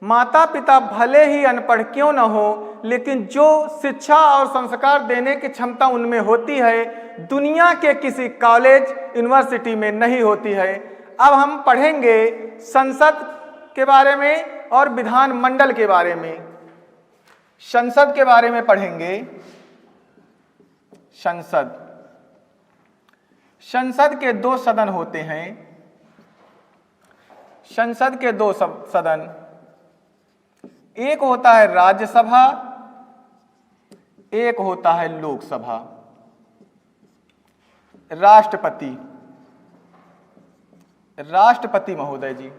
माता पिता भले ही अनपढ़ क्यों न हो, लेकिन जो शिक्षा और संस्कार देने की क्षमता उनमें होती है, दुनिया के किसी कॉलेज यूनिवर्सिटी में नहीं होती है। अब हम पढ़ेंगे संसद के बारे में और विधानमंडल के बारे में। संसद के बारे में पढ़ेंगे। संसद के दो सदन होते हैं। संसद के दो सदन, एक होता है राज्यसभा, एक होता है लोकसभा। राष्ट्रपति महोदय जी।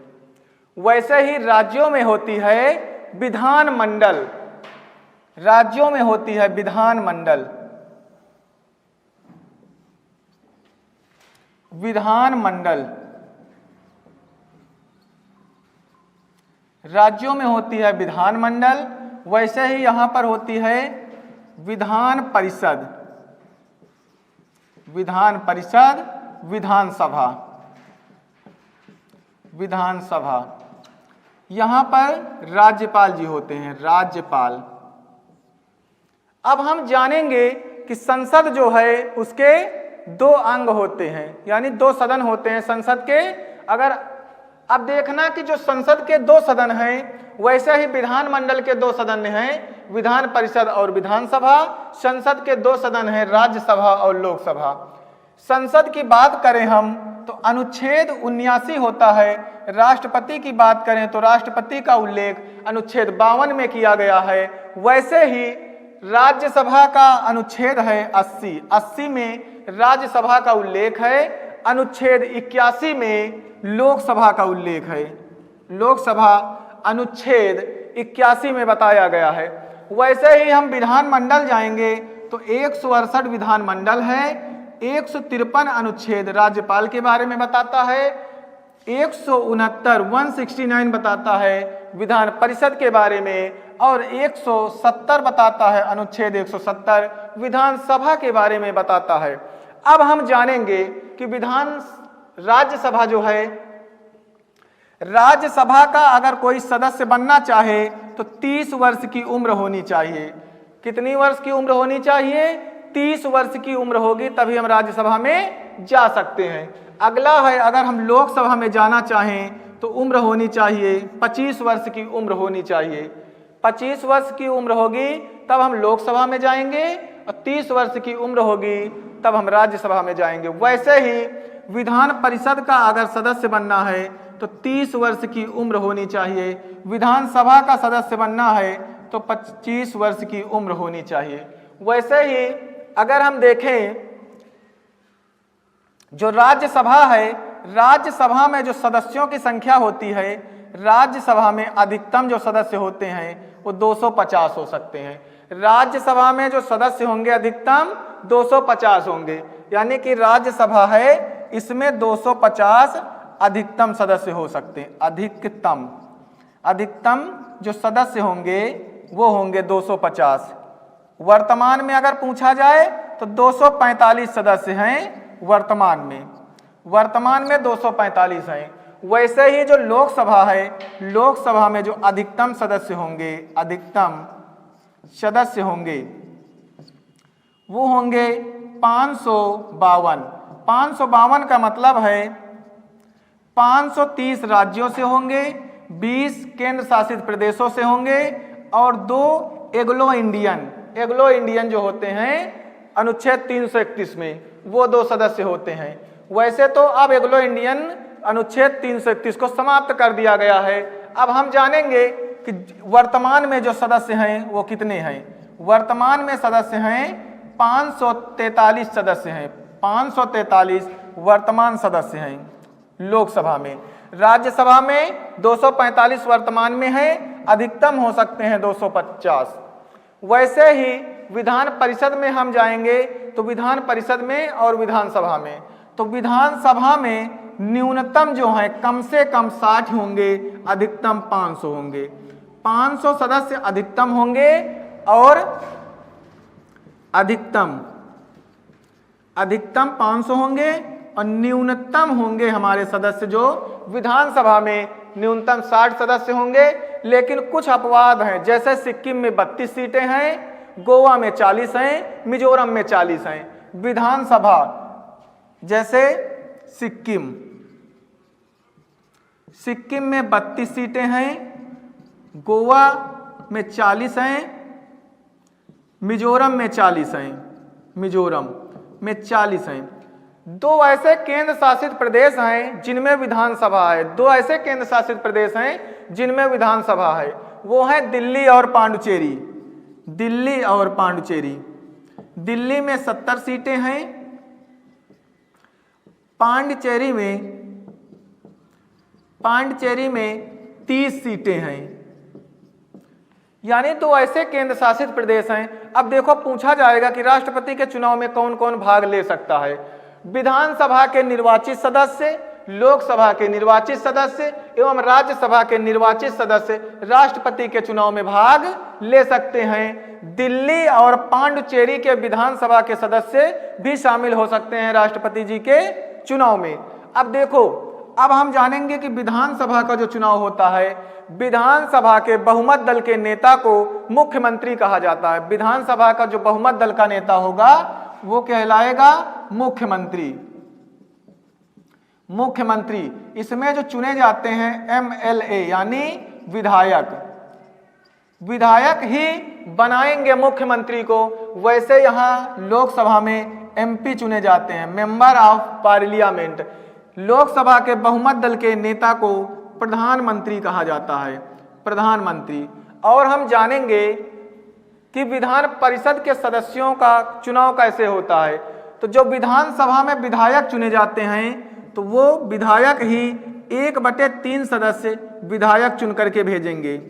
वैसे ही राज्यों में होती है विधानमंडल, राज्यों में होती है विधानमंडल। राज्यों में होती है विधानमंडल, वैसे ही यहां पर होती है विधान परिषद, विधानसभा। यहां पर राज्यपाल जी होते हैं, राज्यपाल। अब हम जानेंगे कि संसद जो है उसके दो अंग होते हैं, यानी दो सदन होते हैं संसद के। अगर अब देखना कि जो संसद के दो सदन हैं, वैसे ही विधानमंडल के दो सदन हैं, विधान परिषद और विधानसभा। संसद के दो सदन हैं, राज्यसभा और लोकसभा। संसद की बात करें हम तो अनुच्छेद 79 होता है। राष्ट्रपति की बात करें तो राष्ट्रपति का उल्लेख अनुच्छेद 52 में किया गया है। वैसे ही राज्यसभा का अनुच्छेद है 80 में राज्यसभा का उल्लेख है। अनुच्छेद 81 में लोकसभा का उल्लेख है। लोकसभा अनुच्छेद 81 में बताया गया है। वैसे ही हम विधानमंडल जाएंगे तो 168 विधानमंडल है। 153 अनुच्छेद राज्यपाल के बारे में बताता है। 169 बताता है विधान परिषद के बारे में, और 170 बताता है, अनुच्छेद 170 विधानसभा के बारे में बताता है। अब हम जानेंगे कि राज्यसभा जो है, राज्यसभा का अगर कोई सदस्य बनना चाहे तो 30 वर्ष की उम्र होनी चाहिए। कितनी वर्ष की उम्र होनी चाहिए? 30 वर्ष की उम्र होगी तभी हम राज्यसभा में जा सकते हैं। अगला है, अगर हम लोकसभा में जाना चाहें तो उम्र होनी चाहिए 25 वर्ष की उम्र होनी चाहिए। 25 वर्ष की उम्र होगी तब हम लोकसभा में जाएंगे, और 30 वर्ष की उम्र होगी तब हम राज्यसभा में जाएंगे। वैसे ही विधान परिषद का अगर सदस्य बनना है तो 30 वर्ष की उम्र होनी चाहिए। विधानसभा का सदस्य बनना है तो 25 वर्ष की उम्र होनी चाहिए। वैसे ही अगर हम देखें जो राज्यसभा है, राज्यसभा में जो सदस्यों की संख्या होती है, राज्यसभा में अधिकतम जो सदस्य होते हैं वो 250 हो सकते हैं। राज्यसभा में जो सदस्य होंगे अधिकतम 250 होंगे, यानी कि राज्यसभा है इसमें 250 अधिकतम सदस्य हो सकते हैं। अधिकतम जो सदस्य होंगे वो होंगे 250। वर्तमान में अगर पूछा जाए तो 245 सदस्य हैं वर्तमान में 245 हैं। वैसे ही जो लोकसभा है, लोकसभा में जो अधिकतम सदस्य होंगे वो होंगे 552। 552 का मतलब है 530 राज्यों से होंगे, 20 केंद्र शासित प्रदेशों से होंगे, और 2 एग्लो इंडियन जो होते हैं अनुच्छेद 331 में, वो 2 सदस्य होते हैं। वैसे तो अब एग्लो इंडियन अनुच्छेद 331 को समाप्त कर दिया गया है। अब हम जानेंगे कि वर्तमान में जो सदस्य हैं वो कितने हैं। वर्तमान में सदस्य हैं 543 सदस्य हैं। 543 वर्तमान सदस्य हैं लोकसभा में। राज्यसभा में 245 वर्तमान में है, अधिकतम हो सकते हैं 250। वैसे ही विधान परिषद में हम जाएंगे तो विधान परिषद में और विधानसभा में, तो विधानसभा में न्यूनतम जो है कम से कम 60 होंगे, अधिकतम 500 होंगे। 500 सदस्य अधिकतम होंगे और अधिकतम 500 होंगे, और न्यूनतम होंगे हमारे सदस्य जो विधानसभा में न्यूनतम 60 सदस्य होंगे, लेकिन कुछ अपवाद हैं, जैसे सिक्किम में 32 सीटें हैं, गोवा में 40 हैं, मिजोरम में 40 हैं। विधानसभा जैसे सिक्किम में 32 सीटें हैं, गोवा में 40 हैं, मिजोरम में 40 हैं, मिजोरम में 40 हैं। दो ऐसे केंद्र शासित प्रदेश हैं जिनमें विधानसभा है, दो ऐसे केंद्र शासित प्रदेश हैं जिनमें विधानसभा है, वो है दिल्ली और पांडुचेरी। दिल्ली और पांडुचेरी। दिल्ली में 70 सीटें हैं, पांडुचेरी में 30 सीटें हैं। यानी दो ऐसे केंद्र शासित प्रदेश हैं। अब देखो पूछा जाएगा कि राष्ट्रपति के चुनाव में कौन कौन भाग ले सकता है। विधानसभा के निर्वाचित सदस्य, लोकसभा के निर्वाचित सदस्य एवं राज्यसभा के निर्वाचित सदस्य राष्ट्रपति के चुनाव में भाग ले सकते हैं। दिल्ली और पांडुचेरी के विधानसभा के सदस्य भी शामिल हो सकते हैं राष्ट्रपति जी के चुनाव में। अब देखो, अब हम जानेंगे कि विधानसभा का जो चुनाव होता है, विधानसभा के बहुमत दल के नेता को मुख्यमंत्री कहा जाता है। विधानसभा का जो बहुमत दल का नेता होगा वो कहलाएगा मुख्यमंत्री। मुख्यमंत्री इसमें जो चुने जाते हैं MLA यानी विधायक, विधायक ही बनाएंगे मुख्यमंत्री को। वैसे यहाँ लोकसभा में MP चुने जाते हैं, मेंबर ऑफ पार्लियामेंट। लोकसभा के बहुमत दल के नेता को प्रधानमंत्री कहा जाता है, प्रधानमंत्री। और हम जानेंगे कि विधान परिषद के सदस्यों का चुनाव कैसे होता है। तो जो विधानसभा में विधायक चुने जाते हैं तो वो विधायक ही 1/3 सदस्य विधायक चुन करके भेजेंगे।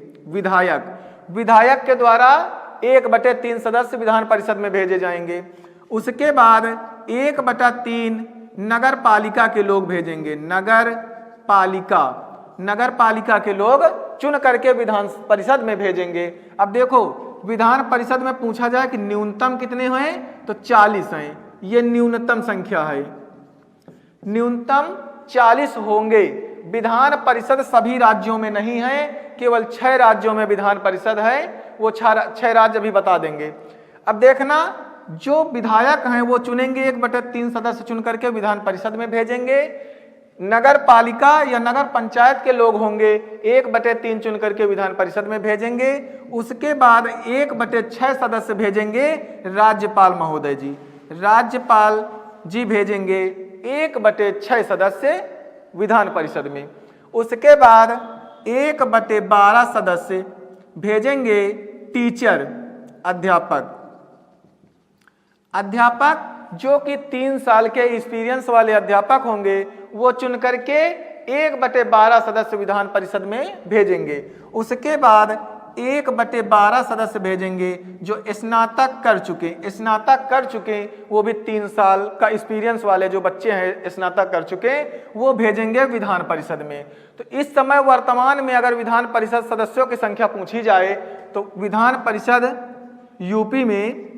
विधायक के द्वारा 1/3 सदस्य विधान परिषद में भेजे जाएंगे। उसके बाद 1/3 नगर पालिका के लोग भेजेंगे। नगर पालिका के लोग चुन करके विधान परिषद में भेजेंगे। अब देखो, विधान परिषद में पूछा जाए कि न्यूनतम कितने हैं तो 40 हैं। ये न्यूनतम संख्या है, न्यूनतम 40 होंगे। विधान परिषद सभी राज्यों में नहीं है, केवल 6 राज्यों में विधान परिषद है। वो 6 राज्य भी बता देंगे। अब देखना, जो विधायक हैं वो चुनेंगे, 1/3 सदस्य चुन करके विधान परिषद में भेजेंगे। नगर पालिका या नगर पंचायत के लोग होंगे, 1/3 चुन करके विधान परिषद में भेजेंगे। उसके बाद 1/6 सदस्य भेजेंगे राज्यपाल महोदय जी। राज्यपाल जी भेजेंगे 1/6 सदस्य विधान परिषद में। उसके बाद 1/12 सदस्य भेजेंगे टीचर, अध्यापक जो कि 3 साल के एक्सपीरियंस वाले अध्यापक होंगे, वो चुन करके 1/12 सदस्य विधान परिषद में भेजेंगे। उसके बाद 1/12 सदस्य भेजेंगे जो स्नातक कर चुके, वो भी 3 साल का एक्सपीरियंस वाले जो बच्चे हैं स्नातक कर चुके, वो भेजेंगे विधान परिषद में। तो इस समय वर्तमान में अगर विधान परिषद सदस्यों की संख्या पूछी जाए तो विधान परिषद यूपी में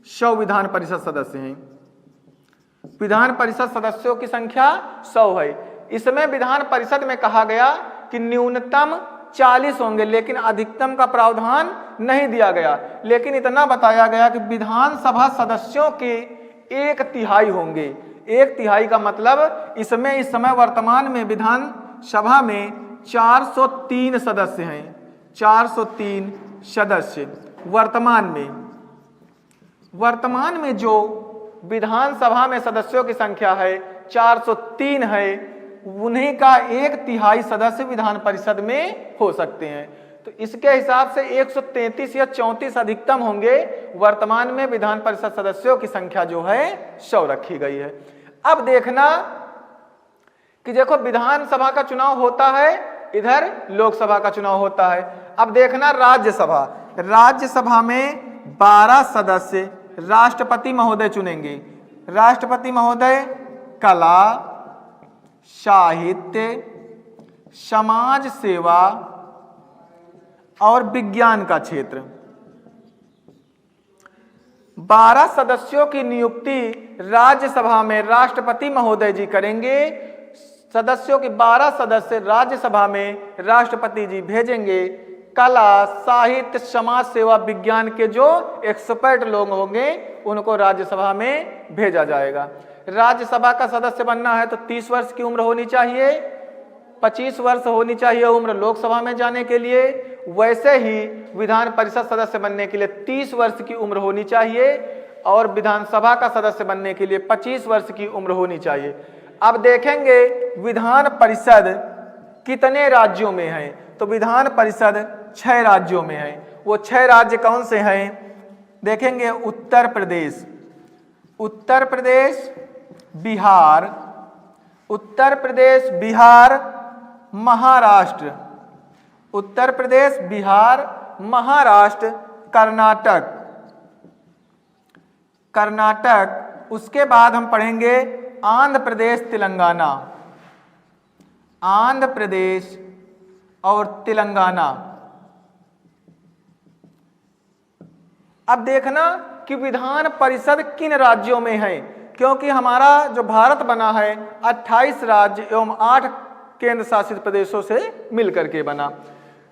100 विधान परिषद सदस्य हैं। विधान परिषद सदस्यों की संख्या 100 है। इसमें विधान परिषद में कहा गया कि न्यूनतम 40 होंगे, लेकिन अधिकतम का प्रावधान नहीं दिया गया। लेकिन इतना बताया गया कि विधानसभा सदस्यों के 1/3 होंगे। 1/3 का मतलब इसमें इस समय वर्तमान में विधानसभा में 403 सदस्य हैं। 403 सदस्य वर्तमान में जो विधानसभा में सदस्यों की संख्या है 403 है, उन्हीं का 1/3 सदस्य विधान परिषद में हो सकते हैं। तो इसके हिसाब से 133 या 34 अधिकतम होंगे। वर्तमान में विधान परिषद सदस्यों की संख्या जो है 100 रखी गई है। अब देखना कि देखो, विधानसभा का चुनाव होता है, इधर लोकसभा का चुनाव होता है। अब देखना राज्यसभा में 12 सदस्य राष्ट्रपति महोदय चुनेंगे। राष्ट्रपति महोदय कला, साहित्य, समाज सेवा और विज्ञान का क्षेत्र। 12 सदस्यों की नियुक्ति राज्यसभा में राष्ट्रपति महोदय जी करेंगे। सदस्यों की 12 सदस्य राज्यसभा में राष्ट्रपति जी भेजेंगे। कला, साहित्य, समाज सेवा, विज्ञान के जो एक्सपर्ट लोग होंगे उनको राज्यसभा में भेजा जाएगा। राज्यसभा का सदस्य बनना है तो 30 वर्ष की उम्र होनी चाहिए, 25 वर्ष होनी चाहिए उम्र लोकसभा में जाने के लिए। वैसे ही विधान परिषद सदस्य बनने के लिए 30 वर्ष की उम्र होनी चाहिए और विधानसभा का सदस्य बनने के लिए 25 वर्ष की उम्र होनी चाहिए। अब देखेंगे विधान परिषद कितने राज्यों में है, तो विधान परिषद 6 राज्यों में है। वो 6 राज्य कौन से हैं देखेंगे, उत्तर प्रदेश, उत्तर प्रदेश, बिहार, उत्तर प्रदेश, बिहार, महाराष्ट्र, उत्तर प्रदेश, बिहार, महाराष्ट्र, कर्नाटक, कर्नाटक, उसके बाद हम पढ़ेंगे आंध्र प्रदेश, तेलंगाना, आंध्र प्रदेश और तेलंगाना। अब देखना कि विधान परिषद किन राज्यों में है, क्योंकि हमारा जो भारत बना है 28 राज्य एवं 8 केंद्र शासित प्रदेशों से मिलकर के बना।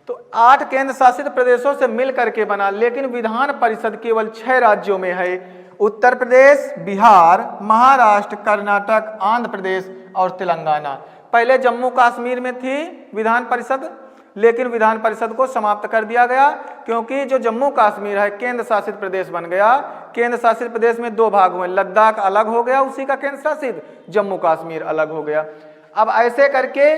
तो 8 केंद्र शासित प्रदेशों से मिलकर के बना, लेकिन विधान परिषद केवल 6 राज्यों में है, उत्तर प्रदेश, बिहार, महाराष्ट्र, कर्नाटक, आंध्र प्रदेश और तेलंगाना। पहले जम्मू कश्मीर में थी विधान परिषद, लेकिन विधान परिषद को समाप्त कर दिया गया, क्योंकि जो जम्मू कश्मीर है केंद्र शासित प्रदेश बन गया। केंद्र शासित प्रदेश में 2 भाग हुए, लद्दाख अलग हो गया उसी का केंद्र शासित, जम्मू कश्मीर अलग हो गया। अब ऐसे करके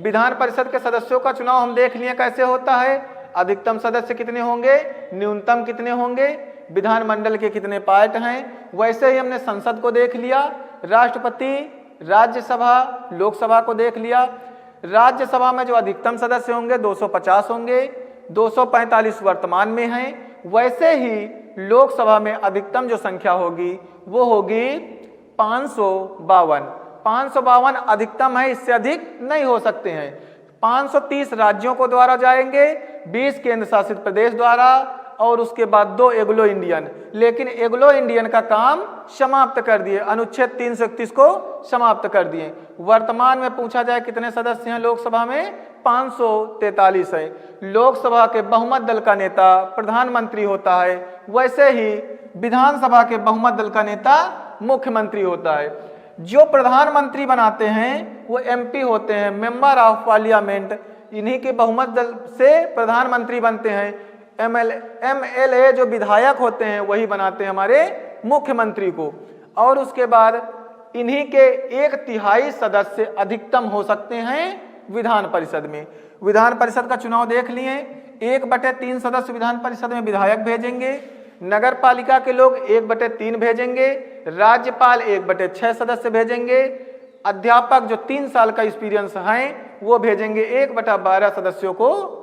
विधान परिषद के सदस्यों का चुनाव हम देख लिए कैसे होता है। अधिकतम सदस्य कितने होंगे, न्यूनतम कितने होंगे, विधानमंडल के कितने पार्ट हैं। वैसे ही हमने संसद को देख लिया, राष्ट्रपति, राज्यसभा, लोकसभा को देख लिया। राज्यसभा में जो अधिकतम सदस्य होंगे 250 होंगे, 245 वर्तमान में हैं। वैसे ही लोकसभा में अधिकतम जो संख्या होगी वो होगी 552। 552 अधिकतम है, इससे अधिक नहीं हो सकते हैं। 530 राज्यों को द्वारा जाएंगे, 20 केंद्र शासित प्रदेश द्वारा और उसके बाद 2 एग्लो इंडियन। लेकिन एग्लो इंडियन का काम समाप्त कर दिए, अनुच्छेद 331 को समाप्त कर दिए। वर्तमान में पूछा जाए कितने सदस्य हैं लोकसभा में, 543 है। लोकसभा के बहुमत दल का नेता प्रधानमंत्री होता है, वैसे ही विधानसभा के बहुमत दल का नेता मुख्यमंत्री होता है। जो प्रधानमंत्री बनाते हैं वो एमपी होते हैं, मेंबर ऑफ पार्लियामेंट, इन्हीं के बहुमत दल से प्रधानमंत्री बनते हैं। एमएलए जो विधायक होते हैं वही बनाते हैं हमारे मुख्यमंत्री को। और उसके बाद इन्हीं के 1/3 सदस्य अधिकतम हो सकते हैं विधान परिषद में। विधान परिषद का चुनाव देख लिए, 1/3 सदस्य विधान परिषद में विधायक भेजेंगे, नगर पालिका के लोग 1/3 भेजेंगे, राज्यपाल 1/6 सदस्य भेजेंगे, अध्यापक जो 3 साल का एक्सपीरियंस हैं वो भेजेंगे 1/12 सदस्यों को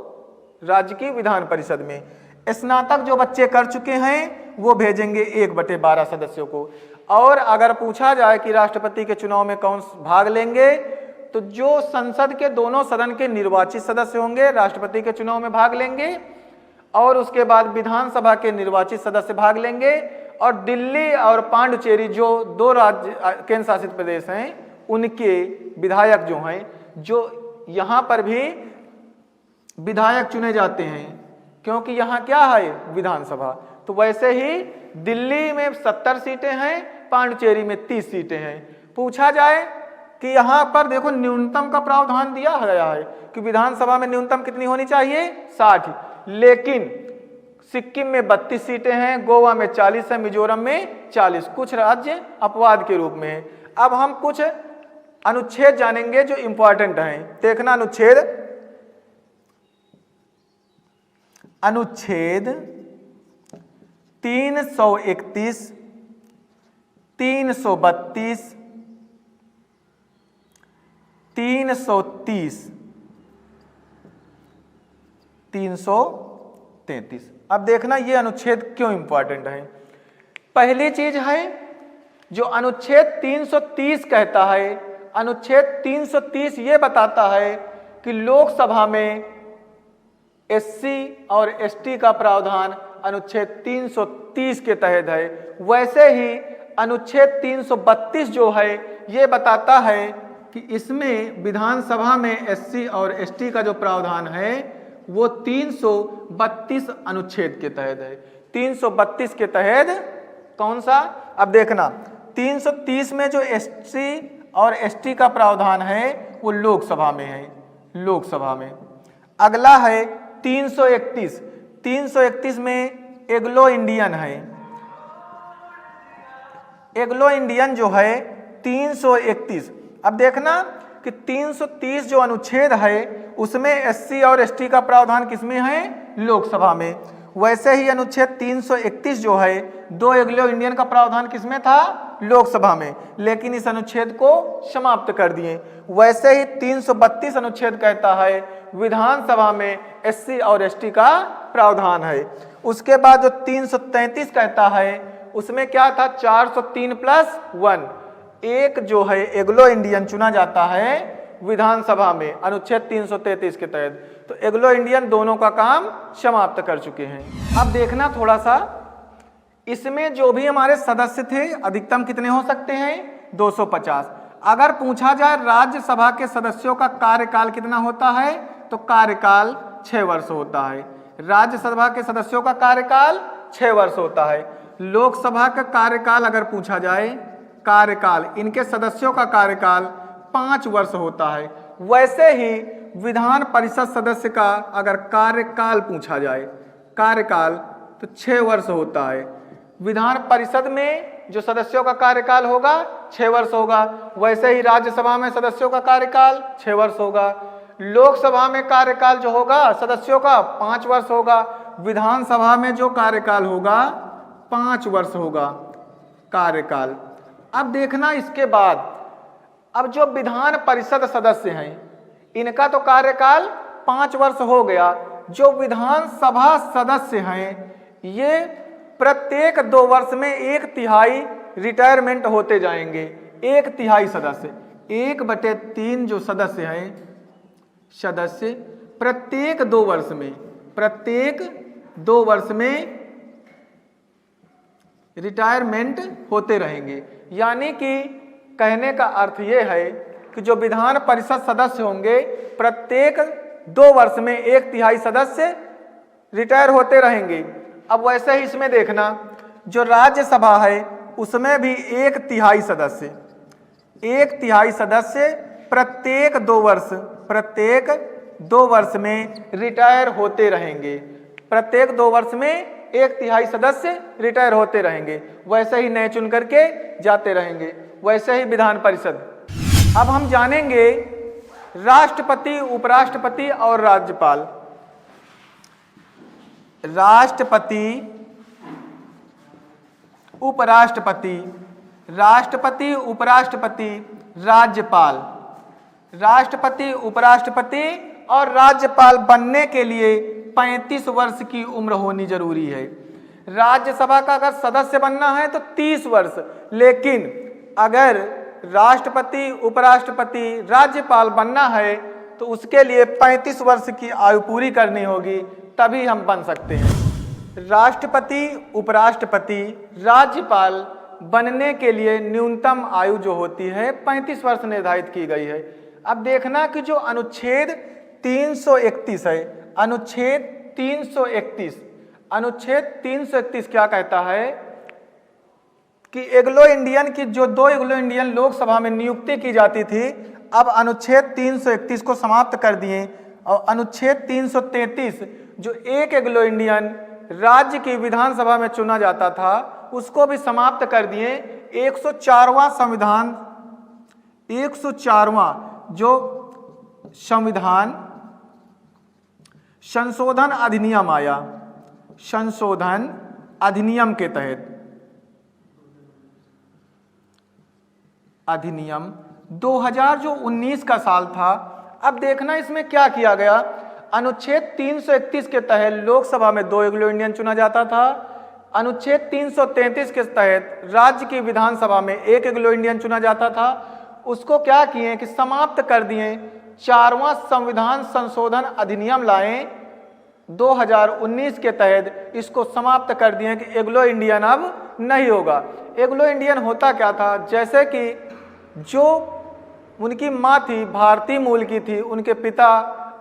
राज्य की विधान परिषद में। स्नातक जो बच्चे कर चुके हैं वो भेजेंगे 1/12 सदस्यों को। और अगर पूछा जाए कि राष्ट्रपति के चुनाव में कौन भाग लेंगे, तो जो संसद के दोनों सदन के निर्वाचित सदस्य होंगे राष्ट्रपति के चुनाव में भाग लेंगे, और उसके बाद विधानसभा के निर्वाचित सदस्य भाग लेंगे। और दिल्ली और पांडुचेरी जो 2 राज्य केंद्र शासित प्रदेश हैं उनके विधायक जो हैं, जो यहाँ पर भी विधायक चुने जाते हैं, क्योंकि यहाँ क्या है विधानसभा। तो वैसे ही दिल्ली में 70 सीटें हैं, पांडुचेरी में 30 सीटें हैं। पूछा जाए कि यहाँ पर देखो न्यूनतम का प्रावधान दिया गया है कि विधानसभा में न्यूनतम कितनी होनी चाहिए, 60। लेकिन सिक्किम में 32 सीटें हैं, गोवा में 40 है, मिजोरम में 40। कुछ राज्य अपवाद के रूप में है। अब हम कुछ अनुच्छेद जानेंगे जो इंपॉर्टेंट हैं। देखना अनुच्छेद 331, 332, 330, 333। अब देखना ये अनुच्छेद क्यों इंपॉर्टेंट है। पहली चीज है जो अनुच्छेद 330 कहता है, अनुच्छेद 330 ये बताता है कि लोकसभा में एससी और एसटी का प्रावधान अनुच्छेद 330 के तहत है। वैसे ही अनुच्छेद 332 जो है ये बताता है कि इसमें विधानसभा में एससी और एसटी का जो प्रावधान है वो 332 अनुच्छेद के तहत है। 332 के तहत कौन सा? अब देखना 330 में जो एससी और एसटी का प्रावधान है वो लोकसभा में है, लोकसभा में। अगला है 331। 331 में एग्लो इंडियन है। एग्लो इंडियन जो है 331। अब देखना कि 330 जो अनुच्छेद है उसमें एससी और एसटी का प्रावधान किसमें है? लोकसभा में। वैसे ही अनुच्छेद 331 जो है दो एग्लो इंडियन का प्रावधान किसमें था? लोकसभा में, लेकिन इस अनुच्छेद को समाप्त कर दिए। वैसे ही 332 अनुच्छेद कहता है विधानसभा में एससी और एसटी का प्रावधान है। उसके बाद जो 333 कहता है उसमें क्या था? 403+1 एक जो है एग्लो इंडियन चुना जाता है विधानसभा में अनुच्छेद 333 के तहत। तो एग्लो इंडियन दोनों का काम समाप्त कर चुके हैं। अब देखना थोड़ा सा, इसमें जो भी हमारे सदस्य थे अधिकतम कितने हो सकते हैं? 250। अगर पूछा जाए राज्यसभा के सदस्यों का कार्यकाल कितना होता है तो कार्यकाल 6 वर्ष होता है। राज्यसभा के सदस्यों का कार्यकाल 6 वर्ष होता है। लोकसभा का कार्यकाल अगर पूछा जाए, कार्यकाल इनके सदस्यों का कार्यकाल 5 वर्ष होता है। वैसे ही विधान परिषद सदस्य का अगर कार्यकाल पूछा जाए, कार्यकाल तो 6 वर्ष होता है। विधान परिषद में जो सदस्यों का कार्यकाल होगा 6 वर्ष होगा। वैसे ही राज्यसभा में सदस्यों का कार्यकाल 6 वर्ष होगा। लोकसभा में कार्यकाल जो होगा सदस्यों का 5 वर्ष होगा। विधानसभा में जो कार्यकाल होगा 5 वर्ष होगा कार्यकाल। अब देखना इसके बाद, अब जो विधान परिषद सदस्य हैं इनका तो कार्यकाल 5 वर्ष हो गया। जो विधानसभा सदस्य हैं ये प्रत्येक 2 वर्ष में 1/3 रिटायरमेंट होते जाएंगे। 1/3 सदस्य, 1/3 जो सदस्य हैं, सदस्य प्रत्येक 2 वर्ष में, प्रत्येक 2 वर्ष में रिटायरमेंट होते रहेंगे। यानी कि कहने का अर्थ ये है कि जो विधान परिषद सदस्य होंगे प्रत्येक 2 वर्ष में 1/3 सदस्य रिटायर होते रहेंगे। अब वैसे ही इसमें देखना जो राज्यसभा है उसमें भी 1/3 सदस्य, 1/3 सदस्य प्रत्येक 2 वर्ष, प्रत्येक 2 वर्ष में रिटायर होते रहेंगे। प्रत्येक 2 वर्ष में 1/3 सदस्य रिटायर होते रहेंगे। वैसे ही नए चुन करके जाते रहेंगे। वैसे ही विधान परिषद। अब हम जानेंगे राष्ट्रपति, उपराष्ट्रपति और राज्यपाल। राष्ट्रपति, उपराष्ट्रपति, राष्ट्रपति, उपराष्ट्रपति, राज्यपाल। राष्ट्रपति, उपराष्ट्रपति और राज्यपाल बनने के लिए 35 वर्ष की उम्र होनी जरूरी है। राज्यसभा का अगर सदस्य बनना है तो 30 वर्ष, लेकिन अगर राष्ट्रपति, उपराष्ट्रपति, राज्यपाल बनना है तो उसके लिए 35 वर्ष की आयु पूरी करनी होगी, तभी हम बन सकते हैं। राष्ट्रपति, उपराष्ट्रपति, राज्यपाल बनने के लिए न्यूनतम आयु जो होती है 35 वर्ष निर्धारित की गई है। अब देखना कि जो अनुच्छेद 331 है, अनुच्छेद 331, अनुच्छेद 331 क्या कहता है कि एग्लो इंडियन की जो 2 एग्लो इंडियन लोकसभा में नियुक्ति की जाती थी, अब अनुच्छेद 331 को समाप्त कर दिए और अनुच्छेद 333 जो 1 एग्लो इंडियन राज्य की विधानसभा में चुना जाता था उसको भी समाप्त कर दिए। 104वां संविधान, 104वां जो संविधान संशोधन अधिनियम आया, संशोधन अधिनियम के तहत, अधिनियम 2000 जो 19 का साल था। अब देखना इसमें क्या किया गया। अनुच्छेद 331 के तहत लोकसभा में 2 एग्लो इंडियन चुना जाता था। अनुच्छेद 333 के तहत राज्य की विधानसभा में 1 एग्लो इंडियन चुना जाता था। उसको क्या किए कि समाप्त कर दिए। 4वां संविधान संशोधन अधिनियम लाए 2019 के तहत, इसको समाप्त कर दिए कि एग्लो इंडियन अब नहीं होगा। एग्लो इंडियन होता क्या था, जैसे कि जो उनकी माँ थी भारतीय मूल की थी, उनके पिता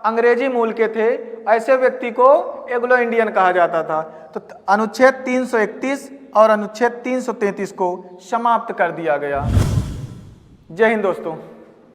अंग्रेजी मूल के थे, ऐसे व्यक्ति को एंग्लो इंडियन कहा जाता था। तो अनुच्छेद 331 और अनुच्छेद 333 को समाप्त कर दिया गया। जय हिंद दोस्तों।